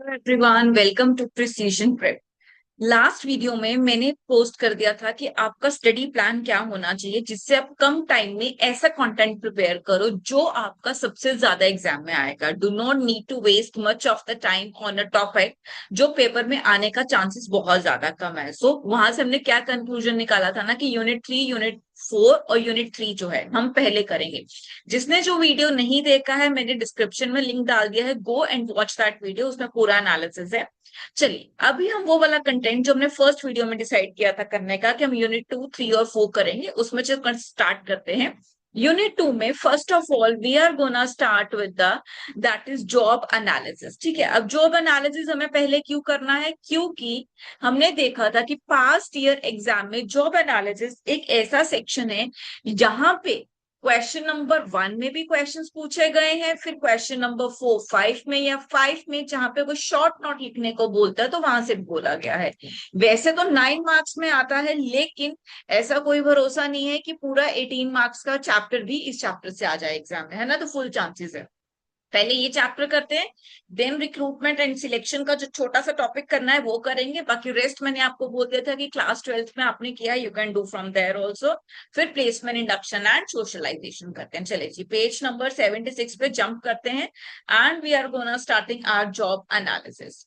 Everyone, welcome to precision prep. Last video में मैंने post कर दिया था कि आपका स्टडी प्लान क्या होना चाहिए जिससे आप कम टाइम में ऐसा कंटेंट प्रिपेयर करो जो आपका सबसे ज्यादा एग्जाम में आएगा। Do not need to waste much of the time on a topic जो पेपर में आने का चांसेस बहुत ज्यादा कम है। सो वहां से हमने क्या कंक्लूजन निकाला था ना कि यूनिट 3, यूनिट 4 और यूनिट 3 जो है हम पहले करेंगे। जिसने जो वीडियो नहीं देखा है, मैंने डिस्क्रिप्शन में लिंक डाल दिया है, go and watch that video, उसमें पूरा एनालिसिस है। चलिए अभी हम वो वाला कंटेंट जो हमने फर्स्ट वीडियो में डिसाइड किया था करने का कि हम यूनिट 2, 3 और 4 करेंगे, उसमें चल स्टार्ट करते हैं। यूनिट 2 में first of all we are gonna start with the that is job analysis. ठीक है, अब जॉब एनालिसिस हमें पहले क्यों करना है? क्योंकि हमने देखा था कि पास्ट ईयर एग्जाम में जॉब एनालिसिस एक ऐसा सेक्शन है जहां पे क्वेश्चन नंबर 1 में भी क्वेश्चंस पूछे गए हैं, फिर क्वेश्चन नंबर 4, 5 में या 5 में जहां पे कोई शॉर्ट नोट लिखने को बोलता है तो वहां से भी बोला गया है। वैसे तो 9 मार्क्स में आता है, लेकिन ऐसा कोई भरोसा नहीं है कि पूरा 18 मार्क्स का चैप्टर भी इस चैप्टर से आ जाए एग्जाम में, है ना? तो फुल चांसेस है। पहले ये चैप्टर करते हैं, देन रिक्रूटमेंट एंड सिलेक्शन का जो छोटा सा टॉपिक करना है वो करेंगे। बाकी रेस्ट मैंने आपको बोल दिया था कि क्लास 12th में आपने किया, you can do from there also. फिर प्लेसमेंट, इंडक्शन एंड सोशलाइजेशन करते हैं। चले जी, पेज नंबर 76 पे जंप करते हैं and we are gonna starting our job analysis.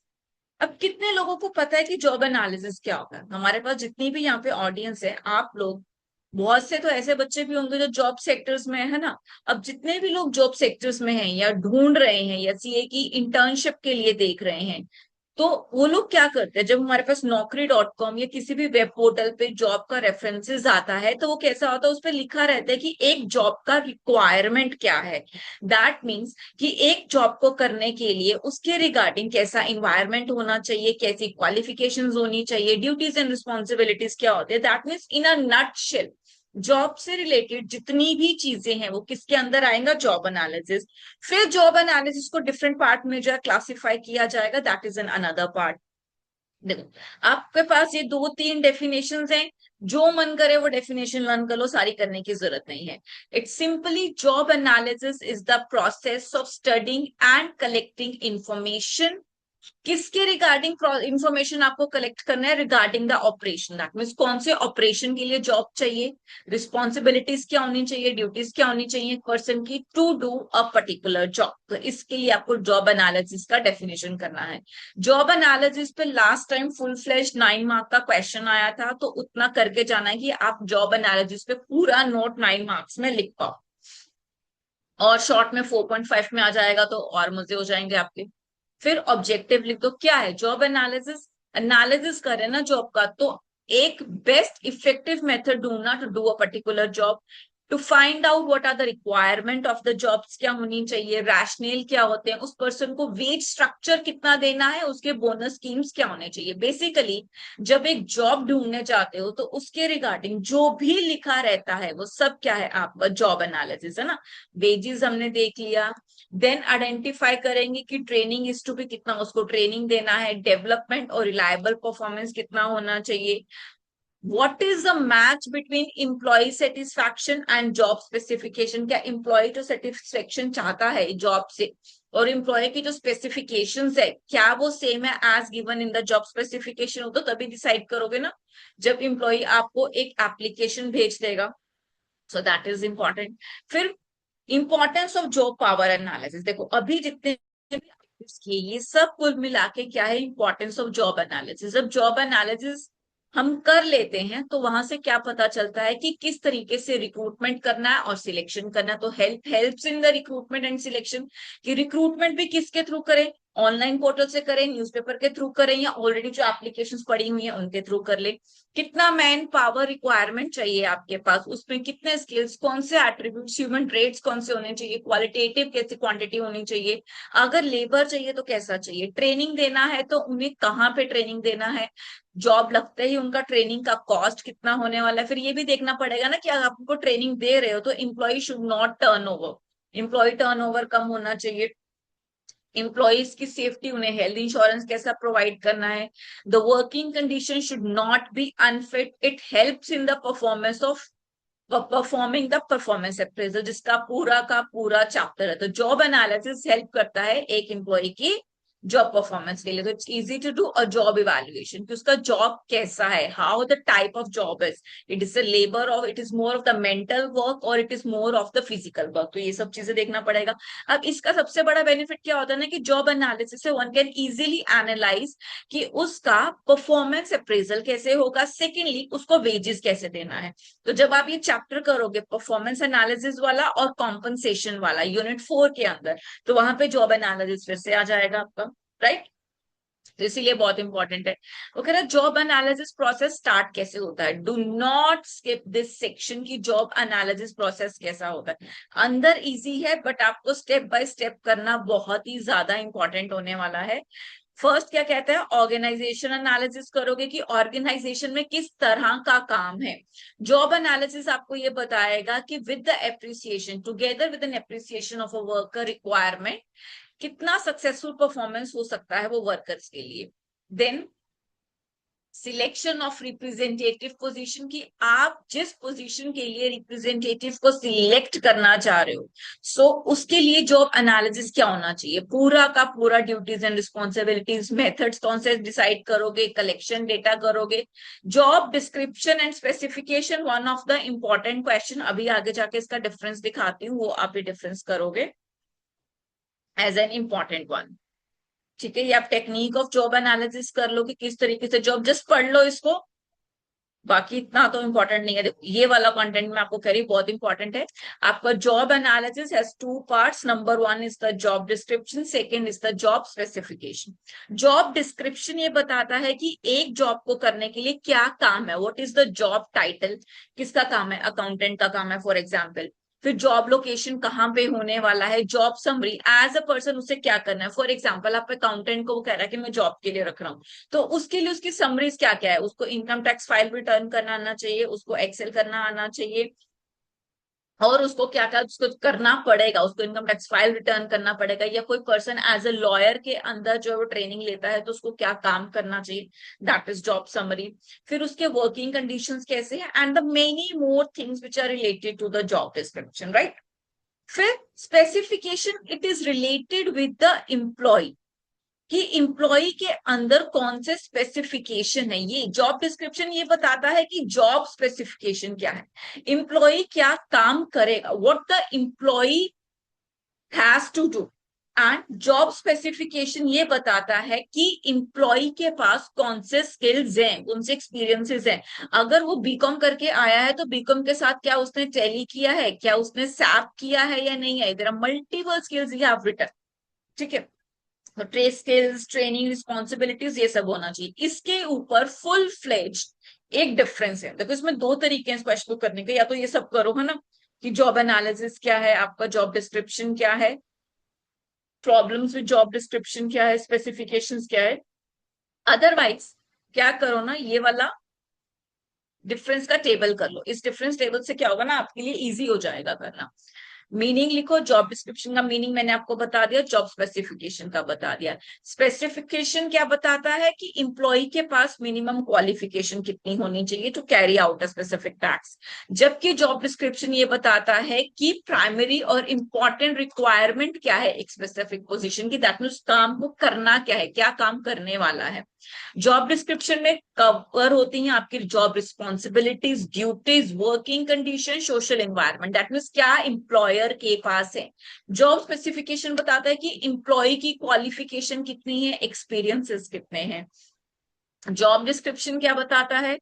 अब कितने लोगों को पता है कि जॉब एनालिसिस क्या होता है? हमारे पास जितनी भी यहाँ पे ऑडियंस है, आप लोग बहुत से तो ऐसे बच्चे भी होंगे जो जॉब सेक्टर्स में है ना। अब जितने भी लोग जॉब सेक्टर्स में हैं या ढूंढ रहे हैं या सीए की इंटर्नशिप के लिए देख रहे हैं, तो वो लोग क्या करते हैं? जब हमारे पास Naukri.com या किसी भी वेब पोर्टल पे जॉब का रेफरेंसेस आता है तो वो कैसा होता है? उस पर लिखा रहता है कि एक जॉब का रिक्वायरमेंट क्या है। दैट मीन्स कि एक जॉब को करने के लिए उसके रिगार्डिंग कैसा इन्वायरमेंट होना चाहिए, कैसी क्वालिफिकेशंस होनी चाहिए, ड्यूटीज एंड रिस्पॉन्सिबिलिटीज क्या होते हैं। That means in a nutshell job से रिलेटेड जितनी भी चीजें हैं वो किसके अंदर आएगा? Job analysis. फिर जॉब एनालिसिस को डिफरेंट पार्ट में जो है क्लासिफाई किया जाएगा, that is an another part. देखो, आपके पास ये 2-3 डेफिनेशंस हैं, जो मन करे वो डेफिनेशन लर्न कर लो, सारी करने की जरूरत नहीं है। It's simply job analysis is the process of studying and collecting information. किसके रिगार्डिंग इंफॉर्मेशन आपको कलेक्ट करना है? Regarding the operation. That means कौन से ऑपरेशन के लिए जॉब चाहिए, रिस्पॉन्सिबिलिटीज क्या होनी चाहिए, ड्यूटीज क्या होनी चाहिए एक पर्सन की to do a particular job. तो इसके लिए आपको जॉब एनालिसिस का डेफिनेशन करना है। जॉब एनालिसिस पे last time full flesh 9 mark का क्वेश्चन आया था, तो उतना करके जाना है कि आप जॉब एनालिसिस पे पूरा नोट 9 मार्क्स में लिख पाओ। और शॉर्ट में 4.5 में आ जाएगा तो और मजे हो जाएंगे आपके। फिर ऑब्जेक्टिव लिख दो। क्या है जॉब एनालिसिस? एनालिसिस करें ना जॉब का, तो एक बेस्ट इफेक्टिव मेथड ढूंढना to do a particular job, to find out what are the requirement of the jobs, क्या होनी चाहिए, रैशनल क्या होते हैं, उस पर्सन को वेज स्ट्रक्चर कितना देना है, उसके बोनस स्कीम्स क्या होने चाहिए। बेसिकली जब एक जॉब ढूंढने जाते हो तो उसके रिगार्डिंग जो भी लिखा रहता है वो सब क्या है? आपका जॉब एनालिसिस है ना। वेजेस हमने देख लिया। देन आइडेंटिफाई करेंगे कि ट्रेनिंग इज टू भी कितना उसको ट्रेनिंग देना है, डेवलपमेंट और रिलायबल परफॉर्मेंस कितना होना चाहिए। What is the match between employee satisfaction and job specification? क्या एम्प्लॉय जो सेटिस्फेक्शन चाहता है जॉब से और एम्प्लॉय की जो स्पेसिफिकेशंस है क्या वो सेम है as given in the job specification? हो तो तभी डिसाइड करोगे ना, जब एम्प्लॉय आपको एक एप्लीकेशन भेज देगा। So that is important. फिर importance of job power analysis. देखो अभी जितने भी किए ये सब कुल मिला के क्या है? Importance of job analysis. जब जॉब एनालिसिस हम कर लेते हैं तो वहां से क्या पता चलता है कि किस तरीके से रिक्रूटमेंट करना है और सिलेक्शन करना है। तो helps in the recruitment and selection, कि रिक्रूटमेंट भी किसके थ्रू करें, ऑनलाइन पोर्टल से करें, न्यूज़पेपर के थ्रू करें, या ऑलरेडी जो एप्लीकेशंस पड़ी हुई हैं उनके थ्रू कर ले। कितना मैन पावर रिक्वायरमेंट चाहिए आपके पास, उसमें कितने स्किल्स, कौन से एट्रीब्यूट्स, ह्यूमन ट्रेड्स कौन से होने चाहिए, क्वालिटेटिव कैसी क्वांटिटी होनी चाहिए, अगर लेबर चाहिए तो कैसा चाहिए, ट्रेनिंग देना है तो उन्हें कहाँ पे ट्रेनिंग देना है, जॉब लगते ही उनका ट्रेनिंग का कॉस्ट कितना होने वाला है। फिर ये भी देखना पड़ेगा ना कि अगर आपको ट्रेनिंग दे रहे हो तो employee should not turn over, employee turn over कम होना चाहिए। एम्प्लॉयज की सेफ्टी, उन्हें हेल्थ इंश्योरेंस कैसा प्रोवाइड करना है। The working condition should not be unfit, it helps in the performance of performing the performance appraisal, जिसका पूरा का पूरा चैप्टर है। तो जॉब एनालिसिस हेल्प करता है एक एम्प्लॉय की जॉब परफॉर्मेंस के लिए। तो it's easy to do a job evaluation कि उसका जॉब कैसा है, how the type of job is, it is a labour और it is more of the mental work और it is more of the physical work. तो ये सब चीजें देखना पड़ेगा। अब इसका सबसे बड़ा बेनिफिट क्या होता है ना कि जॉब एनालिसिस से वन कैन इजीली एनालाइज कि उसका परफॉर्मेंस अप्रेजल कैसे होगा, सेकेंडली उसको वेजेस कैसे देना है। तो जब आप ये चैप्टर करोगे परफॉर्मेंस एनालिसिस वाला और कॉम्पनसेशन वाला यूनिट 4 के अंदर, तो वहां पे जॉब एनालिसिस फिर से आ जाएगा आपका, राइट। तो इसीलिए बहुत इंपॉर्टेंट है। वो कह रहा है जॉब एनालिसिस प्रोसेस स्टार्ट कैसे होता है, do not skip this section की जॉब एनालिसिस प्रोसेस कैसा होता है। अंदर इजी है बट आपको स्टेप बाय स्टेप करना बहुत ही ज्यादा इंपॉर्टेंट होने वाला है। फर्स्ट क्या कहता है, ऑर्गेनाइजेशन एनालिसिस करोगे कि ऑर्गेनाइजेशन में किस तरह का काम है। जॉब एनालिसिस आपको ये बताएगा कि with the appreciation, together with an appreciation of a worker requirement, कितना सक्सेसफुल परफॉर्मेंस हो सकता है वो वर्कर्स के लिए। Then selection of representative position की आप जिस पोजीशन के लिए रिप्रेजेंटेटिव को सिलेक्ट करना चाह रहे हो, सो उसके लिए जॉब एनालिसिस क्या होना चाहिए, पूरा का पूरा ड्यूटीज एंड रिस्पॉन्सिबिलिटीज, मेथड्स कौन से डिसाइड करोगे, कलेक्शन डेटा करोगे। Job description and specification one of the important question, अभी आगे जाके इसका डिफरेंस दिखाती हूँ, वो आप ये डिफरेंस करोगे एज एन इंपॉर्टेंट वन। ठीक है, ये आप टेक्निक ऑफ जॉब एनालिसिस कर लो कि किस तरीके से जॉब, जस्ट पढ़ लो इसको, बाकी इतना तो इंपॉर्टेंट नहीं है। देखो ये वाला कंटेंट मैं आपको कह रही हूँ बहुत इंपॉर्टेंट है। आपका job analysis has two parts, number one is the job description, second is the job specification. Job description ये बताता है कि एक जॉब को करने के लिए क्या काम है, what is the job title, किसका काम है, अकाउंटेंट का काम है फॉर एग्जाम्पल। फिर जॉब लोकेशन कहाँ पे होने वाला है, job summary as a person उसे क्या करना है। फॉर एग्जाम्पल आप अकाउंटेंट को वो कह रहा है कि मैं जॉब के लिए रख रहा हूँ, तो उसके लिए उसकी समरीज क्या क्या है, उसको इनकम टैक्स फाइल रिटर्न करना आना चाहिए, उसको एक्सेल करना आना चाहिए, और उसको क्या क्या उसको करना पड़ेगा, उसको इनकम टैक्स फाइल रिटर्न करना पड़ेगा, या कोई पर्सन एज अ लॉयर के अंदर जो वो ट्रेनिंग लेता है तो उसको क्या काम करना चाहिए, दैट इज जॉब समरी। फिर उसके वर्किंग कंडीशंस कैसे हैं and the many more things which are related to the job description, right. फिर specification, it is related with the employee कि एम्प्लॉय के अंदर कौन से स्पेसिफिकेशन है। ये जॉब डिस्क्रिप्शन ये बताता है कि जॉब स्पेसिफिकेशन क्या है, एम्प्लॉय क्या काम करेगा, what the employee has to do. And job specification ये बताता है कि एम्प्लॉय के पास कौन से स्किल्स हैं, कौन से एक्सपीरियंसेस हैं। अगर वो बीकॉम करके आया है तो बीकॉम के साथ क्या उसने टैली किया है, क्या उसने सैप किया है या नहीं है, there are multiple skills you have written. ठीक है, तो ट्रेड स्किल्स, ट्रेनिंग, रिस्पॉन्सिबिलिटीज, ये सब होना चाहिए। इसके ऊपर फुल फ्लेज एक डिफरेंस है। देखो इसमें दो तरीके हैं इस क्वेश्चन को करने के, या तो ये सब करो है ना कि जॉब एनालिसिस क्या है, आपका जॉब डिस्क्रिप्शन क्या है, प्रॉब्लम्स विद जॉब डिस्क्रिप्शन क्या है, स्पेसिफिकेशंस क्या है। अदरवाइज क्या करो ना, ये वाला डिफरेंस का टेबल कर लो। इस डिफरेंस टेबल से क्या होगा ना, आपके लिए इजी हो जाएगा करना। मीनिंग लिखो, जॉब डिस्क्रिप्शन का मीनिंग मैंने आपको बता दिया, जॉब स्पेसिफिकेशन का बता दिया। स्पेसिफिकेशन क्या बताता है कि इंप्लॉय के पास मिनिमम क्वालिफिकेशन कितनी होनी चाहिए to carry out a specific task, जबकि जॉब डिस्क्रिप्शन ये बताता है कि प्राइमरी और इंपॉर्टेंट रिक्वायरमेंट क्या है एक स्पेसिफिक पोजीशन की, दैट मीन्स काम को करना क्या है, क्या काम करने वाला है। जॉब डिस्क्रिप्शन में कवर होती हैं आपकी job responsibilities, duties, working condition, social environment, that means क्या एम्प्लॉयर के पास है। जॉब स्पेसिफिकेशन बताता है कि एम्प्लॉय की क्वालिफिकेशन कितनी है, एक्सपीरियंसेस कितने हैं। जॉब डिस्क्रिप्शन क्या बताता है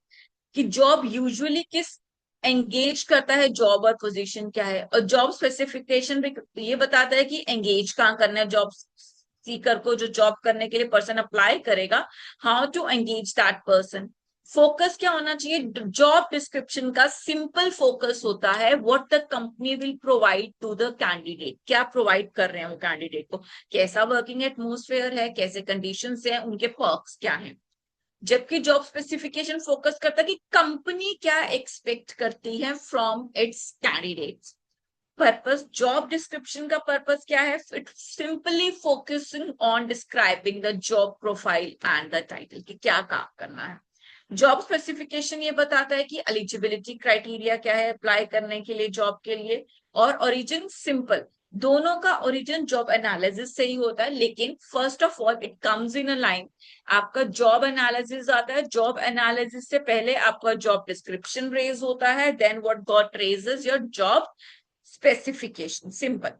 कि जॉब यूजुअली किस एंगेज करता है, जॉब और पोजीशन क्या है। और जॉब स्पेसिफिकेशन भी ये बताता है कि एंगेज कहाँ करना है, जॉब सीकर को, जो जॉब करने के लिए पर्सन अप्लाई करेगा, how to engage that person. Focus क्या होना चाहिए, जॉब डिस्क्रिप्शन का सिंपल फोकस होता है what the company will provide to the candidate, क्या प्रोवाइड कर रहे हैं वो कैंडिडेट को, कैसा वर्किंग एटमोस्फेयर है, कैसे कंडीशंस हैं, उनके पर्क्स क्या हैं। जबकि जॉब स्पेसिफिकेशन फोकस करता है कि कंपनी क्या एक्सपेक्ट करती है from its candidates. Purpose, job description का पर्पस क्या है, it simply focusing on describing the job profile and the title कि क्या काम करना है। जॉब स्पेसिफिकेशन ये बताता है कि एलिजिबिलिटी क्राइटेरिया क्या है अप्लाई करने के लिए जॉब के लिए, और ओरिजिन सिंपल, दोनों का ओरिजिन जॉब एनालिसिस से ही होता है, लेकिन first of all it comes in a line. आपका जॉब एनालिसिस आता है, जॉब एनालिसिस से पहले आपका जॉब डिस्क्रिप्शन रेज होता है, then what got raises your job specification, simple.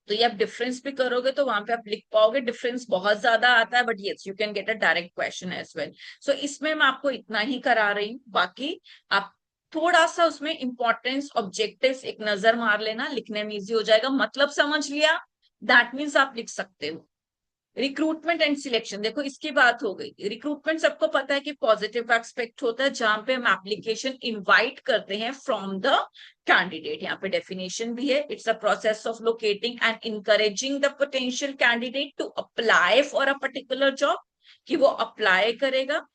तो ये आप डिफरेंस भी करोगे तो वहां पे आप लिख पाओगे, डिफरेंस बहुत ज्यादा आता है, but yes you can get a direct question as well. सो इसमें मैं आपको इतना ही करा रही हूँ, बाकी आप थोड़ा सा उसमें इंपॉर्टेंस ऑब्जेक्टिव्स एक नजर मार लेना, लिखने में इजी हो जाएगा। मतलब समझ लिया, दैट मीन्स आप लिख सकते हो। रिक्रूटमेंट एंड सिलेक्शन, देखो इसकी बात हो गई। रिक्रूटमेंट सबको पता है कि पॉजिटिव एस्पेक्ट होता है, जहां पे हम एप्लीकेशन इनवाइट करते हैं फ्रॉम द कैंडिडेट। यहाँ पे डेफिनेशन भी है, it's a process of locating and encouraging the potential candidate to apply for a particular job, कि वो अप्लाई करेगा।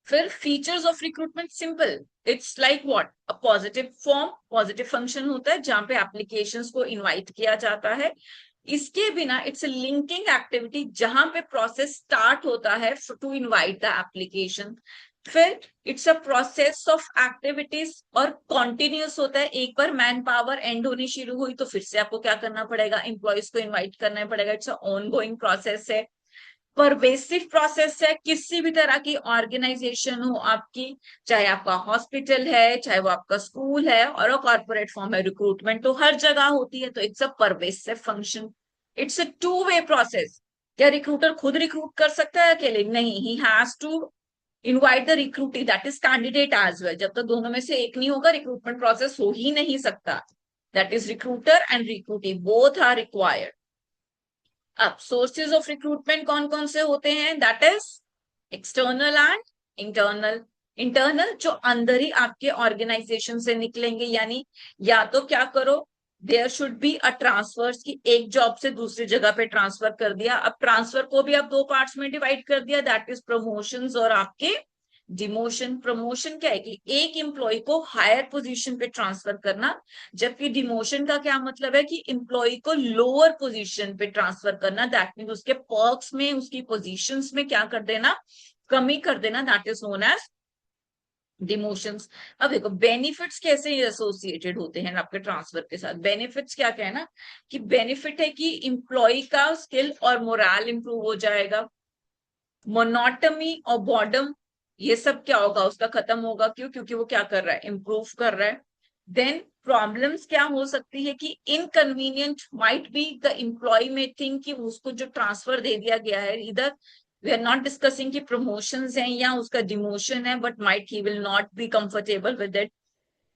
फिर features of recruitment, simple, it's like what, a positive form, positive function होता है जहां पे एप्लीकेशंस को इनवाइट किया जाता है। इसके बिना इट्स अ लिंकिंग एक्टिविटी, जहां पे प्रोसेस स्टार्ट होता है टू इनवाइट द एप्लीकेशन। फिर it's a process of activities और कॉन्टिन्यूस होता है, एक बार मैन पावर एंड होनी शुरू हुई तो फिर से आपको क्या करना पड़ेगा, एम्प्लॉयज को इन्वाइट करना पड़ेगा। It's a on going process है, परवेसिव प्रोसेस है। किसी भी तरह की ऑर्गेनाइजेशन हो आपकी, चाहे आपका हॉस्पिटल है, चाहे वो आपका स्कूल है, और कॉर्पोरेट फॉर्म है, रिक्रूटमेंट तो हर जगह होती है, तो it's a pervasive function. It's a two way process. क्या रिक्रूटर खुद रिक्रूट कर सकता है अकेले? नहीं, he has to invite the recruitee, that is candidate as well. जब तक दोनों में से एक नहीं होगा, रिक्रूटमेंट प्रोसेस हो ही नहीं सकता। That is recruiter and recruitee both are required. अब सोर्सेज ऑफ रिक्रूटमेंट कौन कौन से होते हैं, that is external and internal. Internal जो अंदर ही आपके ऑर्गेनाइजेशन से निकलेंगे, यानी या तो क्या करो, there should be a transfer, की एक जॉब से दूसरी जगह पे ट्रांसफर कर दिया। अब ट्रांसफर को भी आप दो पार्ट्स में डिवाइड कर दिया, दैट इज प्रमोशंस और आपके डिमोशन। प्रमोशन क्या है कि एक एम्प्लॉय को हायर पोजीशन पे ट्रांसफर करना, जबकि डिमोशन का क्या मतलब है कि एम्प्लॉय को लोअर पोजीशन पे ट्रांसफर करना, दैट मीन उसके पर्क्स में, उसकी पोजीशंस में क्या कर देना, कमी कर देना, दैट इज नोन एज डिमोशंस। अब देखो बेनिफिट्स कैसे एसोसिएटेड होते हैं आपके ट्रांसफर के साथ। बेनिफिट्स क्या क्या है ना, कि बेनिफिट है कि एम्प्लॉय का स्किल और मोरल इंप्रूव हो जाएगा। मोनोटमी और बॉर्डम, ये सब क्या होगा, उसका खत्म होगा। क्यों? क्योंकि वो क्या कर रहा है, इंप्रूव कर रहा है। देन प्रॉब्लम्स क्या हो सकती है कि inconvenient might be, the employee may think कि उसको जो ट्रांसफर दे दिया गया है, इधर वी आर नॉट डिस्कसिंग कि प्रमोशंस हैं या उसका डिमोशन है, but might he will not be comfortable with it.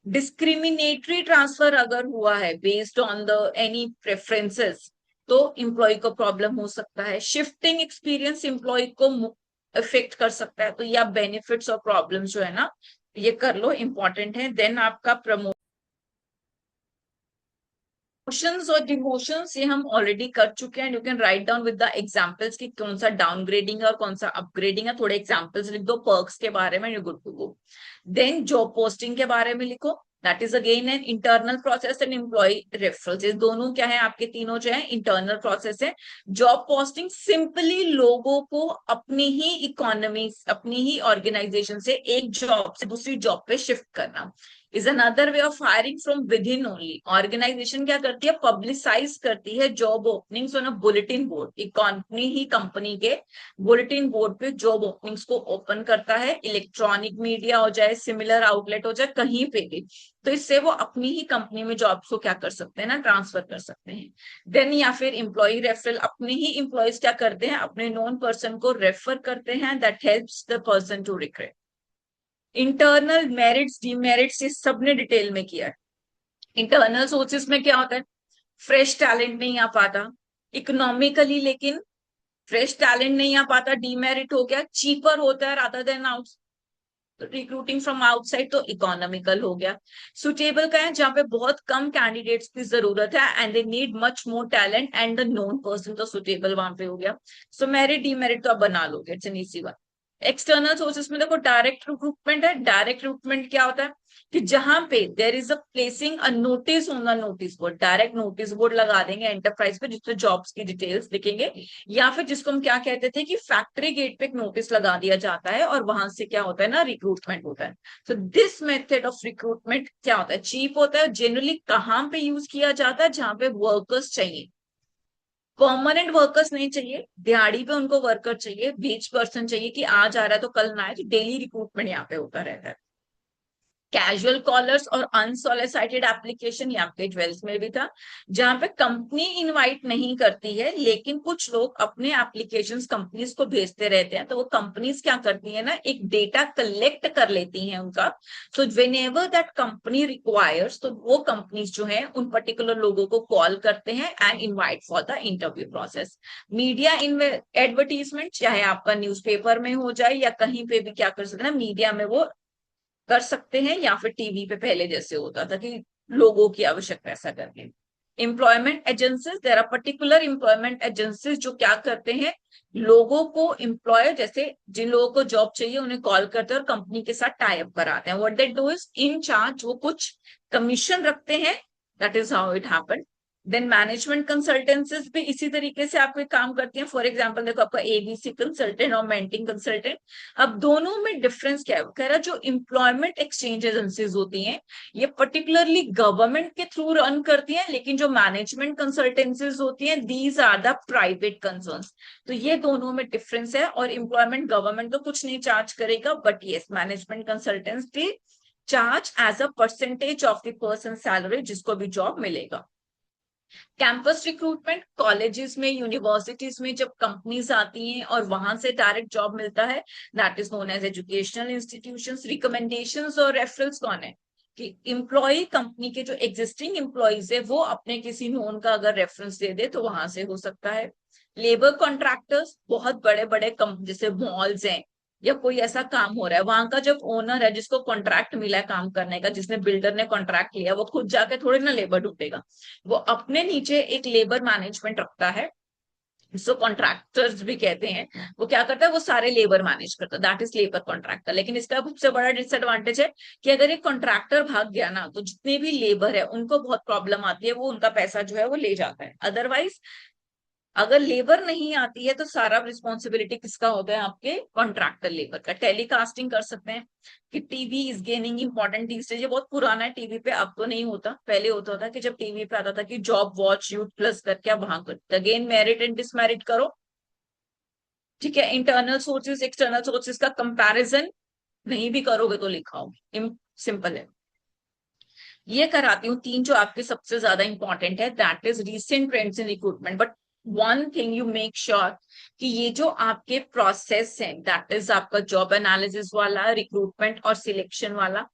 Discriminatory transfer अगर हुआ है based on the any preferences, तो एम्प्लॉय को प्रॉब्लम हो सकता है। शिफ्टिंग एक्सपीरियंस एम्प्लॉय को इफेक्ट कर सकता है। तो ये बेनिफिट्स और प्रॉब्लम्स जो है ना, ये कर लो, इंपॉर्टेंट है। देन आपका प्रमोशंस और डिमोशंस, ये हम ऑलरेडी कर चुके हैं। You can write down with the examples कि कौन सा डाउनग्रेडिंग है और कौन सा अपग्रेडिंग है। थोड़े एग्जांपल्स लिख दो पर्क्स के बारे में, you good to go. Then job posting के बारे में लिखो, that is again an internal process and employee referrals. ये दोनों क्या है आपके, तीनों जो है इंटरनल प्रोसेस है। जॉब पोस्टिंग सिंपली लोगों को अपनी ही इकोनॉमी, अपनी ही ऑर्गेनाइजेशन से एक जॉब से दूसरी जॉब पे शिफ्ट करना, is another way of hiring from within only. Organisation क्या करती है, पब्लिसाइज करती है job openings on a bulletin board. Economy ही कंपनी के बुलेटिन बोर्ड पे जॉब ओपनिंग्स को ओपन करता है, इलेक्ट्रॉनिक मीडिया हो जाए, सिमिलर आउटलेट हो जाए, कहीं पे भी। तो इससे वो अपनी ही कंपनी में जॉब्स को क्या कर सकते हैं ना, ट्रांसफर कर सकते हैं। देन या फिर एम्प्लॉय रेफरल, अपने ही एम्प्लॉयज क्या करते हैं, अपने नॉन पर्सन को रेफर करते हैं, that helps the person to recruit. Internal merits demerits ये सबने डिटेल में किया है। इंटरनल सोर्सेस में क्या होता है, फ्रेश टैलेंट नहीं आ पाता इकोनॉमिकली, लेकिन फ्रेश टैलेंट नहीं आ पाता। डीमेरिट हो गया, चीपर होता है rather than out recruiting from outside, तो इकोनॉमिकल हो गया। सुटेबल का है जहां पे बहुत कम कैंडिडेट्स की जरूरत है and they need much more talent and the known person, तो सुटेबल वहां पे हो गया। सो मेरिट डीमेरिट तो आप बना लोगे, it's an easy one. External sources में देखो डायरेक्ट रिक्रूटमेंट है। डायरेक्ट रिक्रूटमेंट क्या होता है कि जहां पे there is a placing a notice on the notice board, direct notice board लगा देंगे एंटरप्राइज पे जिसपे जॉब्स की डिटेल्स लिखेंगे, या फिर जिसको हम क्या कहते थे कि फैक्ट्री गेट पे एक नोटिस लगा दिया जाता है और वहां से क्या होता है ना, रिक्रूटमेंट होता है। तो दिस मेथड ऑफ रिक्रूटमेंट क्या होता है, चीप होता है। जनरली कहाँ पे यूज किया जाता है, जहां पे वर्कर्स चाहिए, परमानेंट वर्कर्स नहीं चाहिए, दिहाड़ी पे उनको वर्कर चाहिए, बीच पर्सन चाहिए कि आज आ रहा है तो कल ना आए, तो डेली रिक्रूटमेंट यहाँ पे होता रहता है। कैजुअल कॉलर्स और अनसोलिसिटेड एप्लीकेशन यहाँ पे 12th में भी था, जहां पे कंपनी इनवाइट नहीं करती है लेकिन कुछ लोग अपने एप्लीकेशंस कंपनीज को भेजते रहते हैं, तो वो कंपनीज क्या करती है ना, एक डेटा कलेक्ट कर लेती हैं उनका। So when ever that company requires, तो वो कंपनीज जो है उन पर्टिकुलर लोगों को कॉल करते हैं and invite for the interview process. Media advertisement, चाहे आपका न्यूज़पेपर में हो जाए या कहीं पे भी क्या कर सकते हैं, मीडिया में वो कर सकते हैं, या फिर टीवी पे पहले जैसे होता था कि लोगों की आवश्यकता ऐसा करके। Employment agencies, there are particular employment agencies जो क्या करते हैं, लोगों को एम्प्लॉयर, जैसे जिन लोगों को जॉब चाहिए उन्हें कॉल करते हैं और कंपनी के साथ टाई अप कराते हैं। What they do is in charge, वो कुछ कमीशन रखते हैं, that is how it happen. Then management consultancies भी इसी तरीके से आपके काम करती हैं। फॉर एग्जाम्पल देखो आपका एबीसी कंसल्टेंट और मेंटिंग कंसल्टेंट, अब दोनों में डिफरेंस क्या है, कह रहा जो एम्प्लॉयमेंट एक्सचेंज एजेंसीज होती हैं ये पर्टिकुलरली गवर्नमेंट के थ्रू रन करती हैं, लेकिन जो मैनेजमेंट कंसल्टेंसीज होती हैं these are the private concerns. तो ये दोनों में डिफरेंस है। और एम्प्लॉयमेंट गवर्नमेंट तो कुछ नहीं चार्ज करेगा, but yes management consultancy charge as a percentage of the person salary जिसको भी जॉब मिलेगा। कैंपस रिक्रूटमेंट, कॉलेजेस में यूनिवर्सिटीज में जब कंपनीज आती हैं और वहां से डायरेक्ट जॉब मिलता है, that is known as educational institutions. Recommendations और रेफरल्स कौन है कि एम्प्लॉय कंपनी के जो एग्जिस्टिंग एम्प्लॉयज है वो अपने किसी नोन का अगर रेफरेंस दे दे तो वहां से हो सकता है। लेबर कॉन्ट्रैक्टर्स, बहुत बड़े बड़े जैसे मॉल्स हैं या कोई ऐसा काम हो रहा है, वहां का जब ओनर है जिसको कॉन्ट्रैक्ट मिला है काम करने का, जिसने बिल्डर ने कॉन्ट्रैक्ट लिया, वो खुद जाके थोड़ी ना लेबर ढूंढेगा, वो अपने नीचे एक लेबर मैनेजमेंट रखता है जिसको कॉन्ट्रैक्टर्स भी कहते हैं। वो क्या करता है, वो सारे लेबर मैनेज करता है, दैट इज लेबर कॉन्ट्रैक्टर। लेकिन इसका सबसे बड़ा डिसएडवांटेज है कि अगर एक कॉन्ट्रैक्टर भाग गया ना तो जितने भी लेबर है उनको बहुत प्रॉब्लम आती है, वो उनका पैसा जो है वो ले जाता है। अदरवाइज अगर लेबर नहीं आती है तो सारा रिस्पॉन्सिबिलिटी किसका होता है, आपके कॉन्ट्रैक्टर लेबर का। टेलीकास्टिंग कर सकते हैं कि TV is gaining important these days, ये बहुत पुराना है टीवी पे, अब तो नहीं होता, पहले होता था कि जब टीवी पे आता था कि जॉब वॉच यूथ प्लस करके आप वहां करते, अगेन मेरिट एंड डिसमेरिट करो, ठीक है। इंटरनल सोर्सेज एक्सटर्नल सोर्सेज का कंपैरिजन नहीं भी करोगे तो लिखाओगे, सिंपल है। ये कराती हूँ तीन जो आपके सबसे ज्यादा इंपॉर्टेंट है, that is recent trends in recruitment. But one thing you make sure कि ये जो आपके प्रोसेस है, दैट इज आपका जॉब एनालिसिस वाला, रिक्रूटमेंट और सिलेक्शन वाला,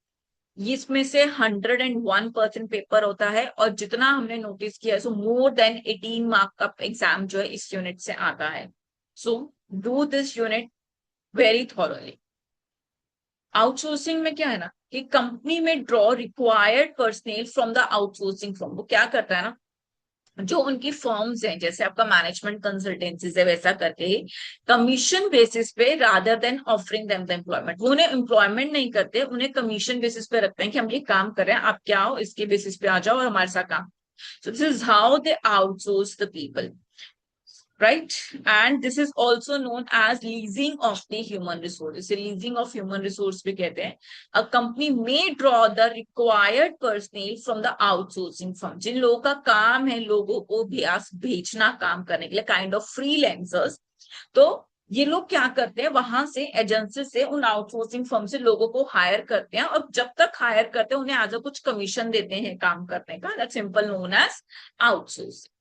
इसमें से 101% पेपर होता है। और जितना हमने नोटिस किया, सो मोर देन 18 मार्क का एग्जाम जो है इस यूनिट से आता है। So do this unit very thoroughly. Outsourcing में क्या है ना कि कंपनी में draw required personal from the outsourcing firm, वो क्या करता है ना, जो उनकी फर्म्स हैं जैसे आपका मैनेजमेंट कंसल्टेंसीज है वैसा करके ही कमीशन बेसिस पे rather than offering them the employment, वो उन्हें एम्प्लॉयमेंट नहीं करते, उन्हें कमीशन बेसिस पे रखते हैं कि हम ये काम कर रहे हैं, आप क्या हो इसके बेसिस पे आ जाओ और हमारे साथ काम। सो this is how they outsource the people, right? And this is also known as leasing of the human resource, इसे leasing of human resource भी कहते हैं। A company may draw the required personnel from the outsourcing firm, जिन लोगों का काम है लोगों को भेजना काम करने के लिए, काइंड ऑफ फ्रीलांसर्स। तो ये लोग क्या करते हैं, वहां से एजेंसी से उन आउटसोर्सिंग फर्म से लोगों को हायर करते हैं, और जब तक हायर करते हैं उन्हें एज अ कुछ कमीशन देते हैं काम करने का, that simple known as outsourcing.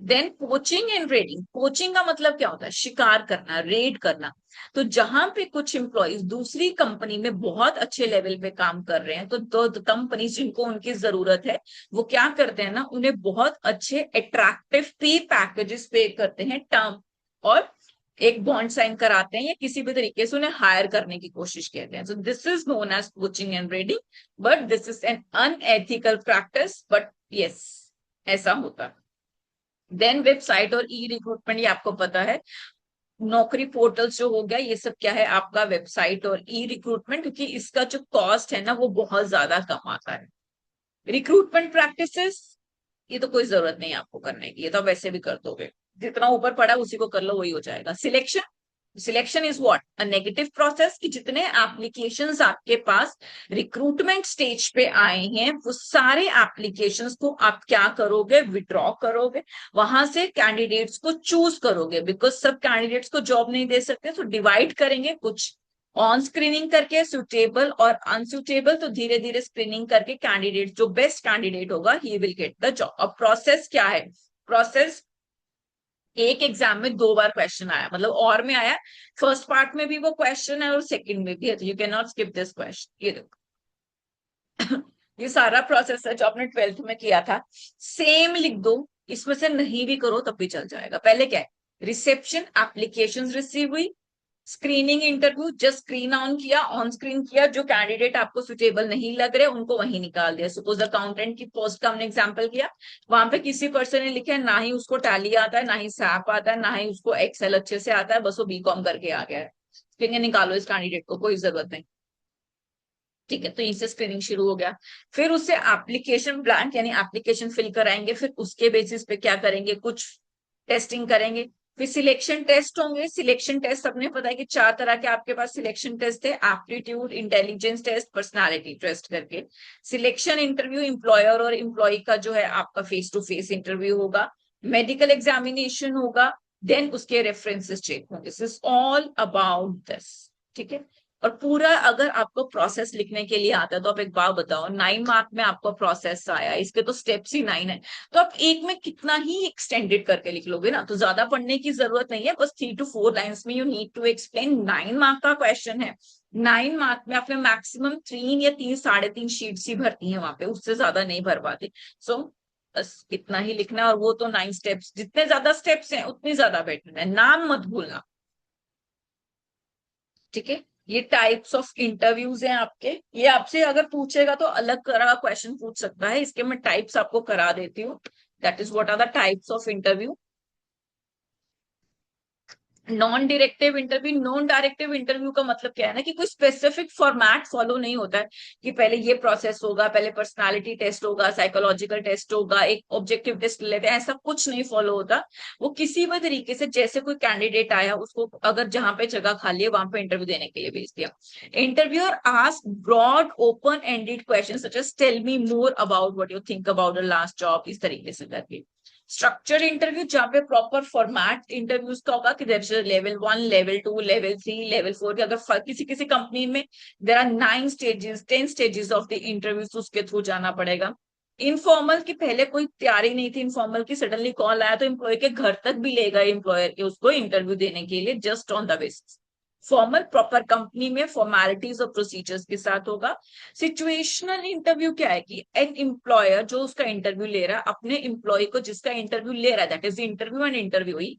Then coaching and raiding, coaching का मतलब क्या होता है, शिकार करना, रेड करना। तो जहां पे कुछ एम्प्लॉयज दूसरी कंपनी में बहुत अच्छे लेवल पे काम कर रहे हैं, तो दो कंपनी जिनको उनकी जरूरत है वो क्या करते हैं ना, उन्हें बहुत अच्छे अट्रैक्टिव पे पैकेजेस पे करते हैं टर्म, और एक बॉन्ड साइन कराते हैं या किसी भी तरीके से उन्हें हायर करने की कोशिश करते हैं। So this is known as coaching and raiding, but this is an unethical practice, but yes ऐसा होता है। देन वेबसाइट और ई रिक्रूटमेंट, ये आपको पता है, नौकरी पोर्टल्स जो हो गया, ये सब क्या है आपका वेबसाइट और ई रिक्रूटमेंट, क्योंकि इसका जो कॉस्ट है ना वो बहुत ज्यादा कम आता है। रिक्रूटमेंट प्रैक्टिसेस, ये तो कोई जरूरत नहीं है आपको करने की, ये तो आप वैसे भी कर दोगे, जितना ऊपर पड़ा उसी को कर लो वही हो जाएगा। Selection, selection is what a negative process, कि जितने एप्लीकेशंस आपके पास रिक्रूटमेंट स्टेज पे आए हैं वो सारे एप्लीकेशंस को आप क्या करोगे, विड्रॉ करोगे, वहां से कैंडिडेट्स को चूज करोगे, बिकॉज सब कैंडिडेट्स को जॉब नहीं दे सकते, तो डिवाइड करेंगे, कुछ ऑन स्क्रीनिंग करके सुटेबल और अनसुटेबल, तो धीरे धीरे स्क्रीनिंग करके कैंडिडेट जो बेस्ट कैंडिडेट होगा he will get the job. अब प्रोसेस क्या है, प्रोसेस एक एग्जाम में दो बार क्वेश्चन आया, मतलब और में आया, फर्स्ट पार्ट में भी वो क्वेश्चन है और सेकंड में भी है, तो you can not skip this question. ये देखो ये सारा प्रोसेस है जो आपने 12th में किया था, सेम लिख दो, इसमें से नहीं भी करो तब भी चल जाएगा। पहले क्या है, रिसेप्शन, एप्लीकेशन रिसीव हुई, screening interview, just screen on किया, ऑन स्क्रीन किया, जो कैंडिडेट आपको सुटेबल नहीं लग रहे उनको वहीं निकाल दिया। सपोज अकाउंटेंट की पोस्ट का हमने एग्जांपल किया, वहां पे किसी पर्सन ने लिखा है ना ही उसको टैली आता है, ना ही सैप आता है, ना ही उसको एक्सेल अच्छे से आता है, बस वो बीकॉम करके आ गया है, ठीक है निकालो इस कैंडिडेट को, कोई जरूरत नहीं। ठीक है, तो इससे स्क्रीनिंग शुरू हो गया। फिर उससे एप्लीकेशन ब्लैंक यानी एप्लीकेशन फिल कराएंगे, फिर उसके बेसिस पे क्या करेंगे, कुछ टेस्टिंग करेंगे, फिर सिलेक्शन टेस्ट होंगे। सिलेक्शन टेस्ट अपने पता है कि चार तरह के आपके पास सिलेक्शन टेस्ट है, aptitude, intelligence test, personality test करके। सिलेक्शन इंटरव्यू एम्प्लॉयर और एम्प्लॉय का जो है आपका फेस टू फेस इंटरव्यू होगा, मेडिकल एग्जामिनेशन होगा, देन उसके रेफरेंसेस चेक होंगे। This is all about this, ठीक है। और पूरा अगर आपको प्रोसेस लिखने के लिए आता है तो आप एक बात बताओ, 9 मार्क में आपको प्रोसेस आया, इसके तो स्टेप्स ही 9 है, तो आप एक में कितना ही एक्सटेंडेड करके लिख लोगे ना, तो ज्यादा पढ़ने की जरूरत नहीं है, बस 3 to 4 लाइन्स में you need to explain. 9 mark का क्वेश्चन है, 9 मार्क में आपने मैक्सिमम 3 या 3, 3.5 शीट्स ही भरती है वहां पे, उससे ज्यादा नहीं भर पाते। सो बस इतना ही लिखना है, और वो तो 9 स्टेप्स, जितने ज्यादा स्टेप्स हैं उतनी ज्यादा बेटर है, नाम मत भूलना, ठीक है। ये टाइप्स ऑफ इंटरव्यूज हैं आपके, ये आपसे अगर पूछेगा तो अलग तरह का क्वेश्चन पूछ सकता है, इसके मैं टाइप्स आपको करा देती हूँ। That is what are the types of interview. Non directive interview, non directive interview का मतलब क्या है ना, कि कोई स्पेसिफिक फॉर्मेट फॉलो नहीं होता है, कि पहले ये प्रोसेस होगा, पहले पर्सनालिटी टेस्ट होगा, साइकोलॉजिकल टेस्ट होगा, एक ऑब्जेक्टिव टेस्ट लेते हैं, ऐसा कुछ नहीं फॉलो होता। वो किसी भी तरीके से, जैसे कोई कैंडिडेट आया उसको अगर जहां पे जगह खाली है वहां पे इंटरव्यू देने के लिए भेज दिया। Interviewer ask broad open ended question such as tell me more about what you think about the last job, इस तरीके से करके। स्ट्रक्चर इंटरव्यू, जहाँ पे प्रॉपर फॉर्मेट इंटरव्यूज का होगा, कि लेवल 1, लेवल 2, लेवल 3, लेवल 4, अगर किसी किसी कंपनी में there are 9 stages, 10 stages of the interviews, उसके थ्रू जाना पड़ेगा। इनफॉर्मल की पहले कोई तैयारी नहीं थी, इनफॉर्मल की सडनली कॉल आया तो एम्प्लॉय के घर तक भी ले गए एम्प्लॉयर के उसको इंटरव्यू देने के लिए, just on the basis. Formal proper company में फॉर्मेलिटीज और प्रोसीजर्स के साथ होगा। सिचुएशनल इंटरव्यू क्या है, कि एक एम्प्लॉयर जो उसका इंटरव्यू ले रहा है अपने एम्प्लॉय को जिसका इंटरव्यू ले रहा है, that is interview and interview he,